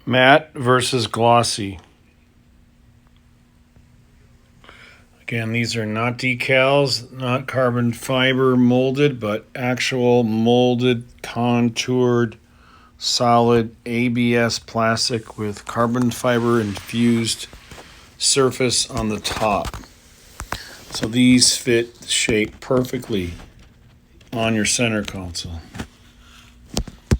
Matte versus glossy. Again, these are not decals, not carbon fiber molded, but actual molded, contoured, solid ABS plastic with carbon fiber infused surface on the top. So these fit the shape perfectly on your center console.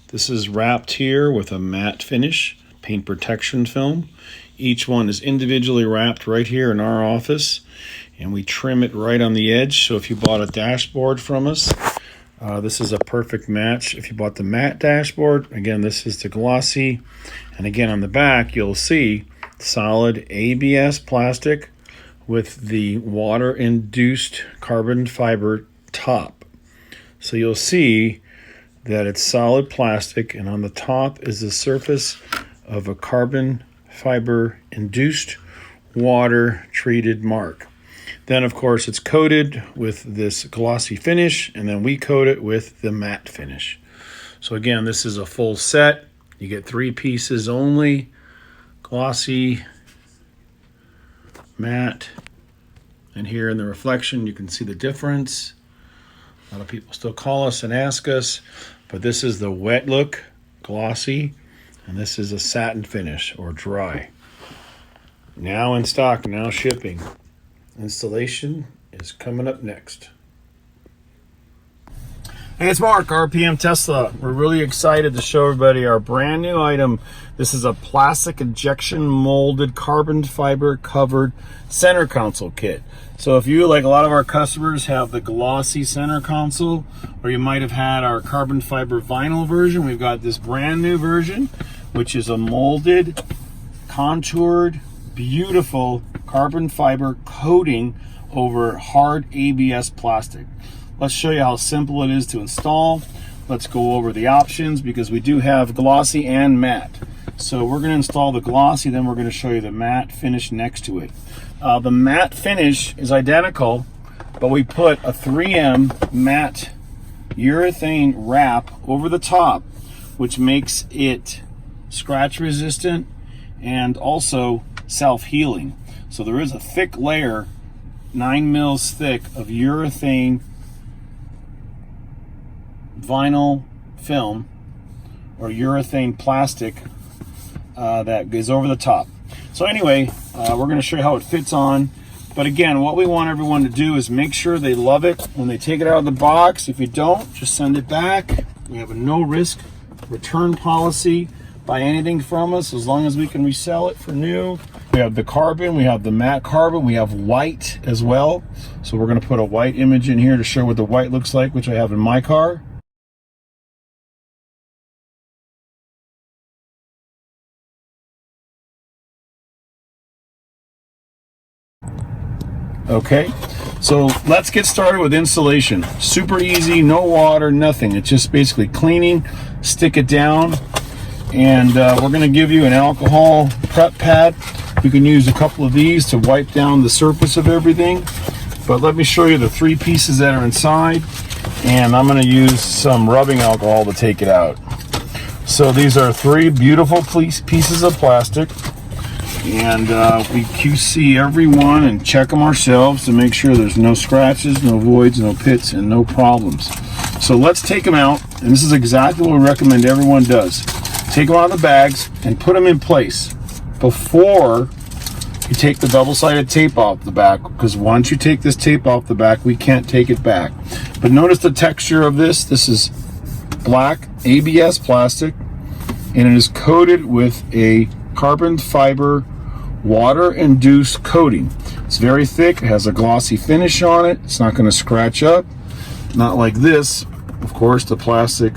This is wrapped here with a matte finish, paint protection film. Each one is individually wrapped right here in our office, and we trim it right on the edge. So if you bought a dashboard from us, this is a perfect match. If you bought the matte dashboard, again, this is the glossy. And again, on the back, you'll see solid ABS plastic with the water-induced carbon fiber top. So you'll see that it's solid plastic, and on the top is the surface of a carbon fiber induced water treated mark. Then of course it's coated with this glossy finish, and then we coat it with the matte finish. So again, this is a full set. You get 3 pieces only: glossy, matte, and here in the reflection you can see the difference. A lot of people still call us and ask us, but this is the wet look, glossy, and this is a satin finish or dry. Now in stock, now shipping. Installation is coming up next. Hey, it's Mark, RPM Tesla. We're really excited to show everybody our brand new item. This is a plastic injection molded carbon fiber covered center console kit. So if you, like a lot of our customers, have the glossy center console, or you might have had our carbon fiber vinyl version, we've got this brand new version, which is a molded, contoured, beautiful carbon fiber coating over hard ABS plastic. Let's show you how simple it is to install. Let's go over the options, because we do have glossy and matte. So we're going to install the glossy, then we're going to show you the matte finish next to it. The matte finish is identical, but we put a 3M matte urethane wrap over the top, which makes it scratch resistant and also self-healing. So there is a thick layer, 9 mils thick, of urethane vinyl film or urethane plastic that goes over the top. So anyway, we're going to show you how it fits on. But again, what we want everyone to do is make sure they love it when they take it out of the box. If you don't, just send it back. We have a no risk return policy. Buy anything from us as long as we can resell it for new. We have the carbon, we have the matte carbon, we have white as well. So we're going to put a white image in here to show what the white looks like, which I have in my car. Okay, so let's get started with installation. Super easy, no water, nothing. It's just basically cleaning, stick it down, and we're going to give you an alcohol prep pad. You can use a couple of these to wipe down the surface of everything. But let me show you the 3 pieces that are inside, and I'm going to use some rubbing alcohol to take it out. So these are 3 beautiful pieces of plastic. And we QC every one and check them ourselves to make sure there's no scratches, no voids, no pits, and no problems. So let's take them out, and this is exactly what we recommend everyone does. Take them out of the bags and put them in place before you take the double-sided tape off the back, because once you take this tape off the back, we can't take it back. But notice the texture of this. This is black ABS plastic, and it is coated with a carbon fiber water-induced coating. It's very thick, it has a glossy finish on it, it's not going to scratch up, not like this, of course, the plastic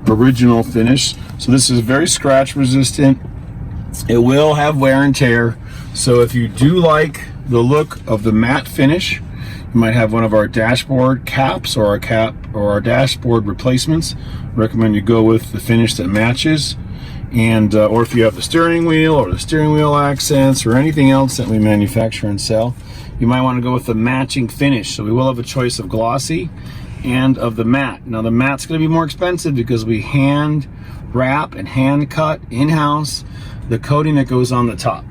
original finish. So this is very scratch resistant. It will have wear and tear. So if you do like the look of the matte finish, you might have one of our dashboard caps or our dashboard replacements. I recommend you go with the finish that matches. And or if you have the steering wheel or the steering wheel accents or anything else that we manufacture and sell, you might want to go with the matching finish. So we will have a choice of glossy and of the matte. Now the matte's going to be more expensive because we hand wrap and hand cut in-house the coating that goes on the top.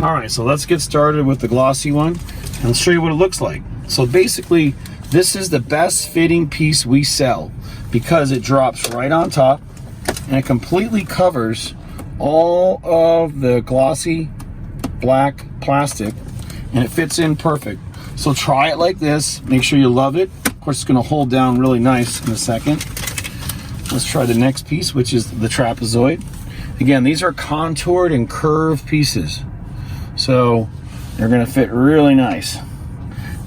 All right, so let's get started with the glossy one and I'll show you what it looks like. So basically, this is the best fitting piece we sell because it drops right on top and it completely covers all of the glossy black plastic and it fits in perfect. So try it like this, make sure you love it. Of course, it's gonna hold down really nice in a second. Let's try the next piece, which is the trapezoid. Again, these are contoured and curved pieces, so they're gonna fit really nice.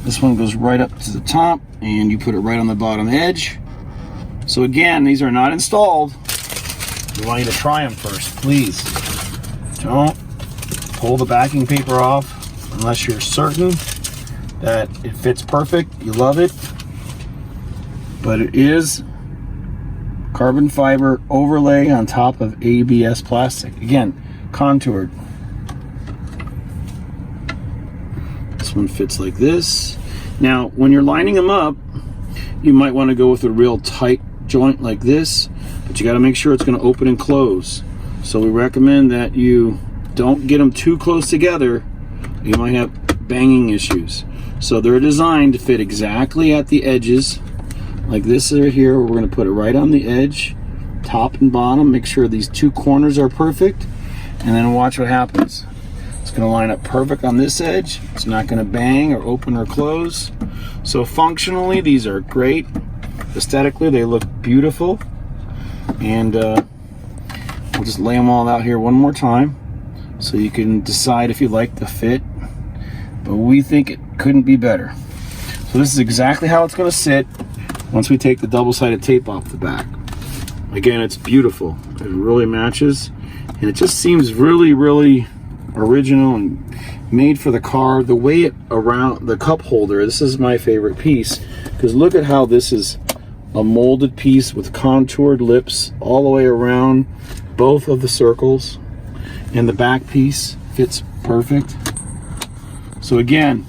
This one goes right up to the top and you put it right on the bottom edge. So again, these are not installed. We want you to try them first, please. Don't pull the backing paper off unless you're certain that it fits perfect, you love it. But it is carbon fiber overlay on top of ABS plastic. Again, contoured. This one fits like this. Now, when you're lining them up, you might want to go with a real tight joint like this, but you got to make sure it's going to open and close. So we recommend that you don't get them too close together. You might have banging issues. So they're designed to fit exactly at the edges, like this right here. We're going to put it right on the edge, top and bottom. Make sure these two corners are perfect, and then watch what happens. It's going to line up perfect on this edge. It's not going to bang or open or close. So functionally, these are great. Aesthetically, they look beautiful. And we'll just lay them all out here one more time so you can decide if you like the fit. But we think it couldn't be better. So this is exactly how it's going to sit once we take the double-sided tape off the back. Again, it's beautiful. It really matches, and it just seems really, really original and made for the car. The way it around the cup holder, this is my favorite piece, because look at how this is a molded piece with contoured lips all the way around both of the circles, and the back piece fits perfect. So again,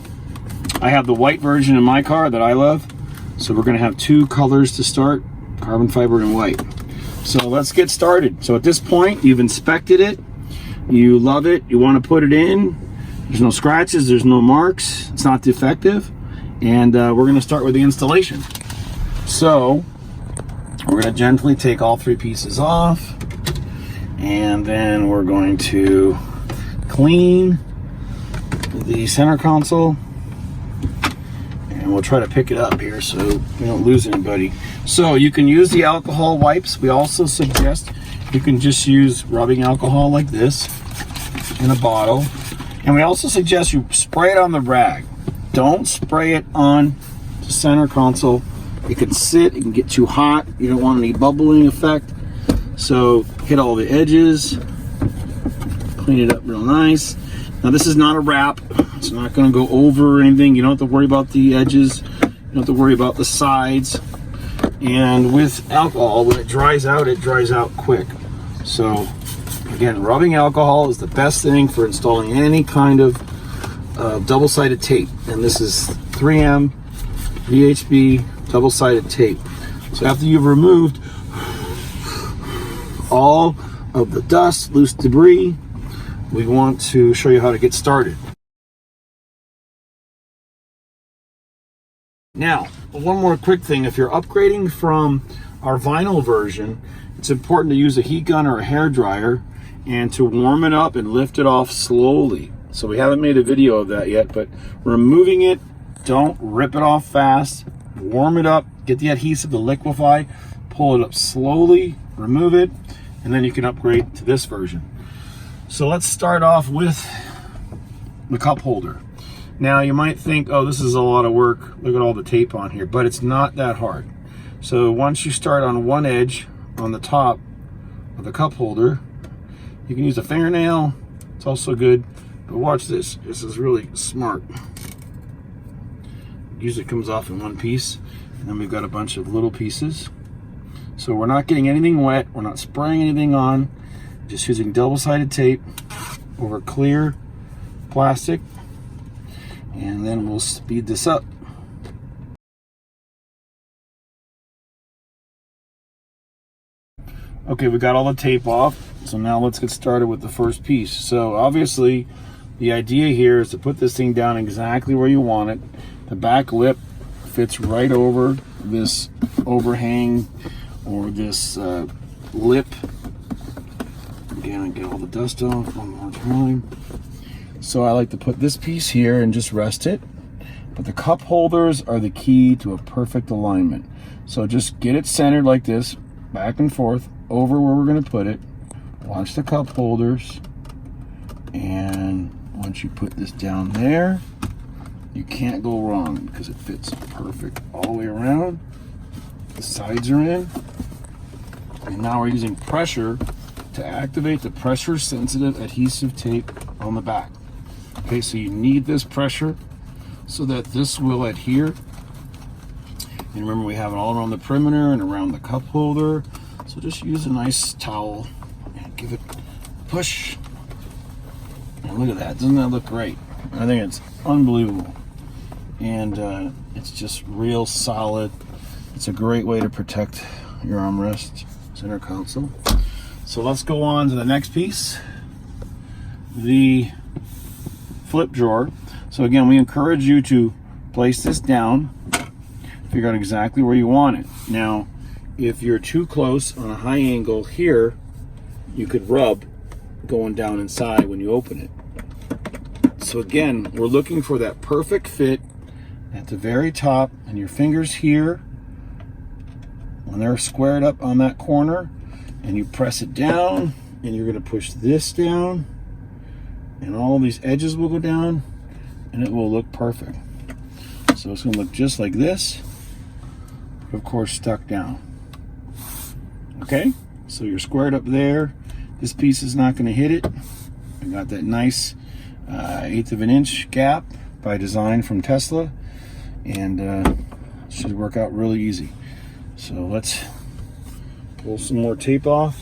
I have the white version in my car that I love. So we're gonna have two colors to start, carbon fiber and white. So let's get started. So at this point, you've inspected it, you love it, you wanna put it in. There's no scratches, there's no marks, it's not defective. And we're gonna start with the installation. So we're gonna gently take all three pieces off, and then we're going to clean the center console, and we'll try to pick it up here so we don't lose anybody. So you can use the alcohol wipes. We also suggest you can just use rubbing alcohol like this in a bottle, and we also suggest you spray it on the rag. Don't spray it on the center console. It can sit, it can get too hot, you don't want any bubbling effect. So hit all the edges, clean it up real nice. Now this is not a wrap, it's not going to go over or anything. You don't have to worry about the edges, you don't have to worry about the sides. And with alcohol, when it dries out quick. So again, rubbing alcohol is the best thing for installing any kind of double-sided tape. And this is 3M VHB double-sided tape. So after you've removed all of the dust, loose debris, we want to show you how to get started. Now, one more quick thing. If you're upgrading from our vinyl version, it's important to use a heat gun or a hair dryer and to warm it up and lift it off slowly. So we haven't made a video of that yet, but removing it, don't rip it off fast. Warm it up, get the adhesive to liquefy, pull it up slowly, remove it, and then you can upgrade to this version. So let's start off with the cup holder. Now you might think, oh, this is a lot of work. Look at all the tape on here, but it's not that hard. So once you start on one edge on the top of the cup holder, you can use a fingernail. It's also good, but watch this. This is really smart. Usually comes off in one piece, and then we've got a bunch of little pieces. So we're not getting anything wet, we're not spraying anything on, just using double-sided tape over clear plastic, and then we'll speed this up. Okay, we got all the tape off, so now let's get started with the first piece. So obviously, the idea here is to put this thing down exactly where you want it. The back lip fits right over this overhang or this lip. Again, I get all the dust off one more time. So I like to put this piece here and just rest it. But the cup holders are the key to a perfect alignment. So just get it centered like this, back and forth, over where we're going to put it. Watch the cup holders. And once you put this down there, you can't go wrong because it fits perfect all the way around. The sides are in. And now we're using pressure to activate the pressure-sensitive adhesive tape on the back. Okay, so you need this pressure so that this will adhere. And remember, we have it all around the perimeter and around the cup holder. So just use a nice towel and give it a push. And look at that, doesn't that look great? I think it's unbelievable. And it's just real solid. It's a great way to protect your armrest, center console. So let's go on to the next piece, the flip drawer. So again, we encourage you to place this down, figure out exactly where you want it. Now, if you're too close on a high angle here, you could rub going down inside when you open it. So again, we're looking for that perfect fit at the very top, and your fingers here, when they're squared up on that corner, and you press it down, and you're going to push this down, and all these edges will go down, and it will look perfect. So it's going to look just like this, but of course stuck down. Okay, so you're squared up there. This piece is not going to hit it. I got that nice 1/8 of an inch gap by design from Tesla, and should work out really easy. So let's pull some more tape off.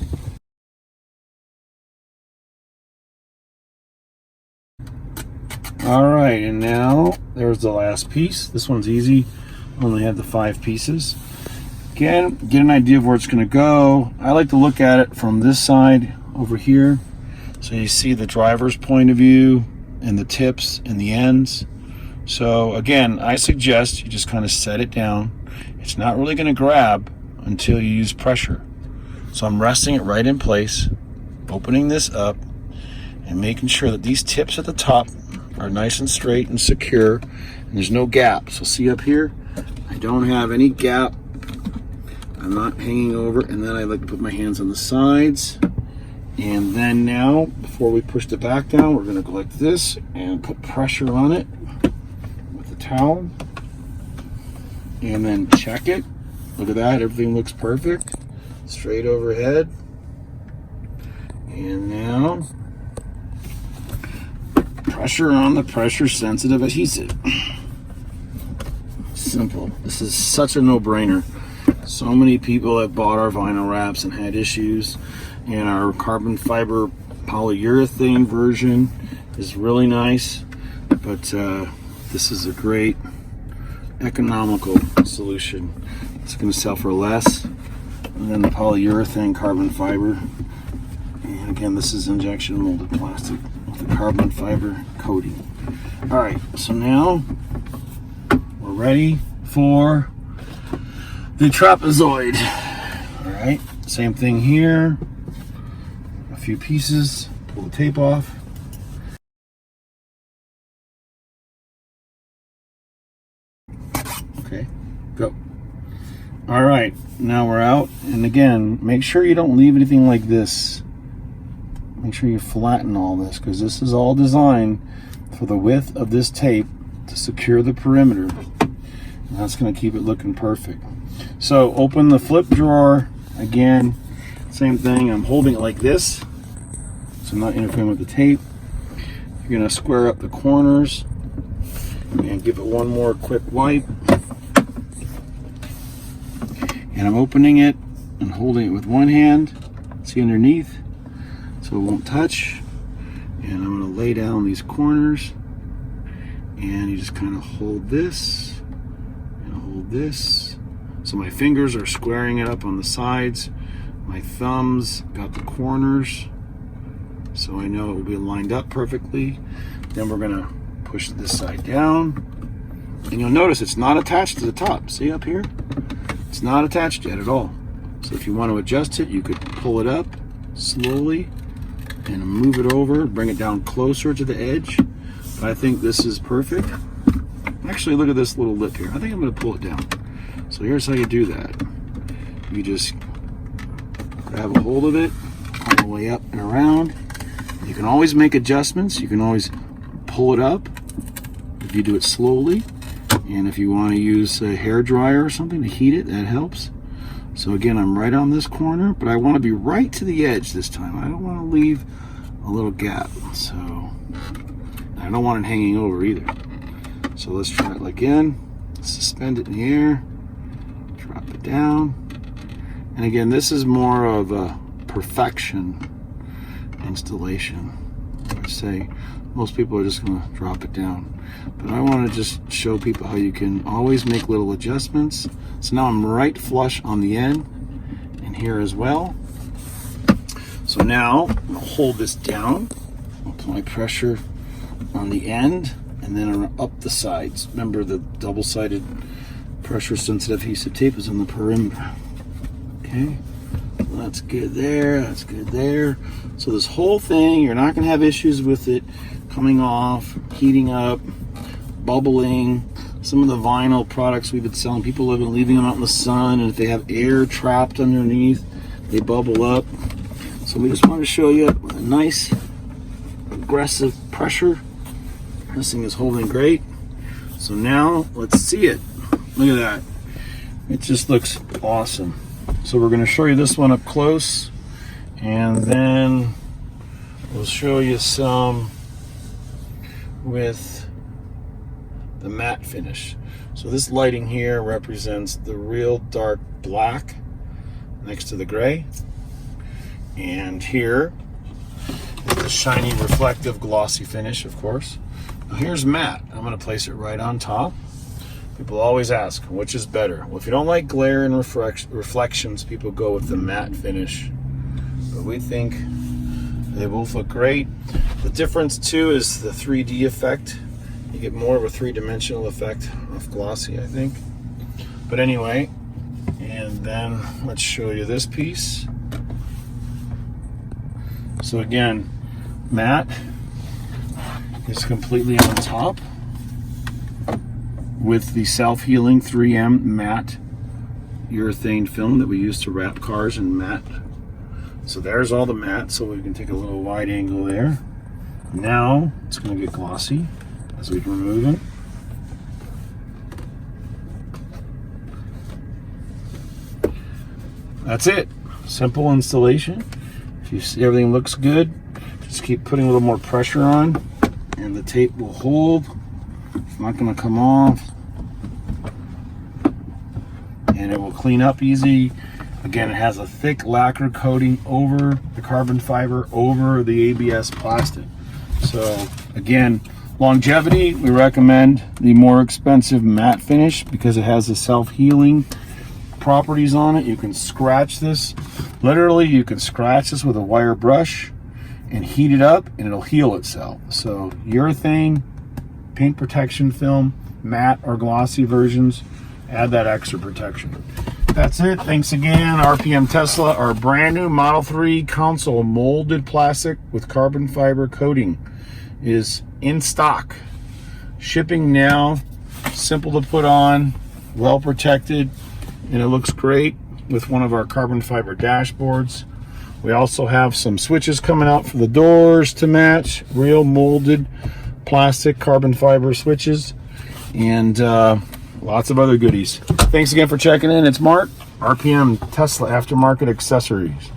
All right, and now there's the last piece. This one's easy. Only have the 5 pieces. Again, get an idea of where it's going to go. I like to look at it from this side over here. So you see the driver's point of view and the tips and the ends. So again, I suggest you just kind of set it down. It's not really going to grab until you use pressure. So I'm resting it right in place, opening this up, and making sure that these tips at the top are nice and straight and secure, and there's no gap. So see up here, I don't have any gap. I'm not hanging over, and then I like to put my hands on the sides. And then now, before we push the back down, we're going to go like this and put pressure on it with the towel. And then check it. Look at that, everything looks perfect. Straight overhead. And now, pressure on the pressure-sensitive adhesive. Simple. This is such a no-brainer. So many people have bought our vinyl wraps and had issues, and our carbon fiber polyurethane version is really nice, but this is a great economical solution. It's going to sell for less than the polyurethane carbon fiber. And again, this is injection molded plastic with the carbon fiber coating. All right, so now we're ready for the trapezoid. All right, same thing here. A few pieces, pull the tape off. Okay, go. All right, now we're out. And again, make sure you don't leave anything like this. Make sure you flatten all this, because this is all designed for the width of this tape to secure the perimeter. And that's going to keep it looking perfect. So open the flip drawer. Again, same thing. I'm holding it like this, so I'm not interfering with the tape. You're going to square up the corners and give it one more quick wipe. And I'm opening it and holding it with one hand. See underneath, so it won't touch. And I'm going to lay down these corners, and you just kind of hold this and hold this. So my fingers are squaring it up on the sides My thumbs got the corners, so I know it will be lined up perfectly. Then we're gonna push this side down. And you'll notice it's not attached to the top. See up here? It's not attached yet at all. So if you want to adjust it, you could pull it up slowly and move it over, bring it down closer to the edge. But I think this is perfect. Actually, look at this little lip here. I think I'm going to pull it down. So here's how you do that. You just grab a hold of it all the way up and around. You can always make adjustments. You can always pull it up if you do it slowly. And if you want to use a hair dryer or something to heat it, that helps. So again, I'm right on this corner, but I want to be right to the edge this time. I don't want to leave a little gap. So I don't want it hanging over either. So let's try it again. Suspend it in the air, drop it down. And again, this is more of a perfection installation. I would say most people are just going to drop it down. But I want to just show people how you can always make little adjustments. So now I'm right flush on the end and here as well. So now I'll hold this down, apply pressure on the end, and then up the sides. Remember, the double-sided pressure-sensitive adhesive tape is on the perimeter. Okay, that's good there, that's good there. So this whole thing, you're not going to have issues with it coming off, heating up, bubbling. Some of the vinyl products we've been selling, people have been leaving them out in the sun, and if they have air trapped underneath, they bubble up. So we just want to show you with a nice aggressive pressure. This thing is holding great. So now let's see it. Look at that. It just looks awesome. So we're going to show you this one up close, and then we'll show you some with the matte finish. So this lighting here represents the real dark black next to the gray, and here is the shiny reflective glossy finish, of course. Now here's matte. I'm going to place it right on top. People always ask, which is better? Well, if you don't like glare and reflections, people go with the matte finish, but we think they both look great. The difference too is the 3D effect. You get more of a three-dimensional effect off glossy, I think. But anyway, and then let's show you this piece. So again, matte is completely on top with the self-healing 3M matte urethane film that we use to wrap cars in matte. So there's all the matte, so we can take a little wide angle there. Now it's going to get glossy as we remove it. That's it. Simple installation. If you see everything looks good, just keep putting a little more pressure on and the tape will hold. It's not going to come off. And it will clean up easy. Again, it has a thick lacquer coating over the carbon fiber, over the ABS plastic. So again, longevity, we recommend the more expensive matte finish because it has the self-healing properties on it. You can scratch this. Literally, you can scratch this with a wire brush and heat it up and it'll heal itself. So urethane, paint protection film, matte or glossy versions, add that extra protection. That's it. Thanks again. RPM Tesla, our brand new Model 3 console molded plastic with carbon fiber coating is in stock. Shipping now. Simple to put on, well protected, and it looks great with one of our carbon fiber dashboards. We also have some switches coming out for the doors to match, real molded plastic carbon fiber switches, and lots of other goodies. Thanks again for checking in. It's Mark, RPM Tesla Aftermarket Accessories.